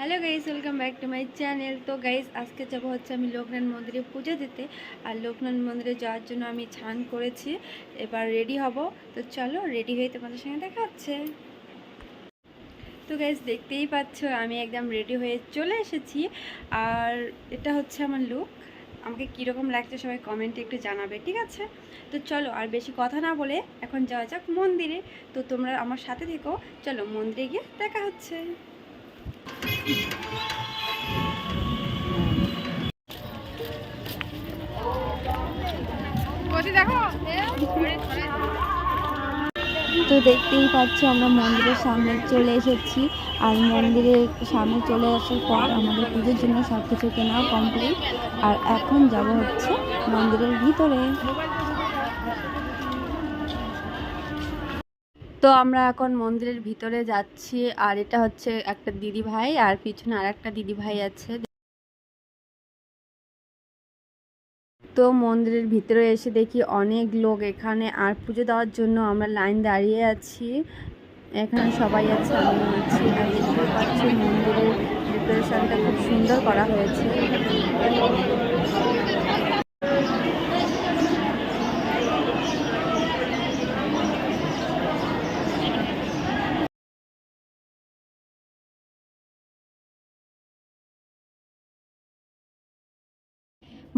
Hello guys, welcome back to my channel. তো guys, আজকে যাবো হচ্ছে আমি লোকনাথ মন্দিরে পুজো দিতে। আর লোকনাথ মন্দিরে যাওয়ার জন্য আমি স্নান করেছি, এবার রেডি হব। তো চলো, রেডি হয়ে তোমাদের সঙ্গে দেখা হচ্ছে। তো গাইস, দেখতেই পাচ্ছ আমি একদম রেডি হয়ে চলে এসেছি। আর এটা হচ্ছে আমার লুক। আমাকে কীরকম লাগছে সবাই কমেন্টে একটু জানাবে, ঠিক আছে? তো চলো, আর বেশি কথা না বলে এখন যাওয়া যাক মন্দিরে। তো তোমরা আমার সাথে থেকো, চলো মন্দিরে গিয়ে দেখা হচ্ছে। তো দেখতেই পাচ্ছ আমরা মন্দিরের সামনে চলে এসেছি। আর মন্দিরের সামনে চলে আসার পর আমাদের পুজোর জন্য সব কিছু কেনাও কমপ্লিট। আর এখন যাব হচ্ছে মন্দিরের ভিতরে। তো আমরা এখন মন্দিরের ভিতরে যাচ্ছি। আর এটা হচ্ছে একটা দিদি ভাই, আর পিছনে আর একটা দিদি ভাই আছে। তো মন্দিরের ভিতরে এসে দেখি অনেক লোক এখানে, আর পুজো দেওয়ার জন্য আমরা লাইন দাঁড়িয়ে আছি। এখানে সবাই আছে, আমি আছি। আর দেখতে পাচ্ছি মন্দিরের ডেকোরেশনটা খুব সুন্দর করা হয়েছে।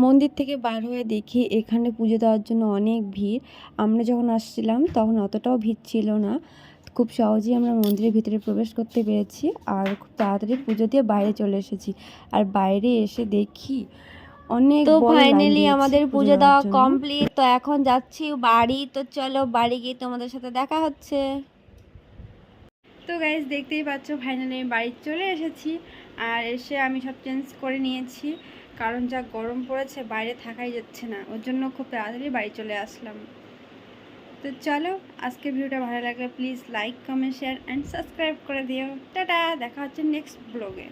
মন্দির থেকে বার হয়ে দেখি এখানে পুজো দেওয়ার জন্য অনেক ভিড়। আমরা যখন আসছিলাম তখন অতটাও ভিড় ছিল না। খুব সহজেই আমরা মন্দিরের ভিতরে প্রবেশ করতে পেরেছি, আর খুব তাড়াতাড়ি পুজো দিয়ে বাইরে চলে এসেছি। আর বাইরে এসে দেখি অনেক তো বড় লাইন ফাইনালি দিয়েছে আমাদের পুজো পুজো দেওয়ার দেওয়া জন্য। কমপ্লিট। তো এখন যাচ্ছি বাড়ি। তো চলো বাড়ি গিয়ে তোমাদের সাথে দেখা হচ্ছে। তো গাইজ, দেখতেই পাচ্ছ ফাইনালি আমি বাড়ি চলে এসেছি। আর এসে আমি সব চেঞ্জ করে নিয়েছি, কারণ যা গরম পড়েছে বাইরে থাকাই যাচ্ছে না, ওর জন্য খুব তাড়াতাড়ি বাড়ি চলে আসলাম। তো চলো, আজকে ভিডিওটা ভালো লাগলে please like, comment, share and subscribe করে দিও। টাটা, দেখা হচ্ছে নেক্সট ব্লগে।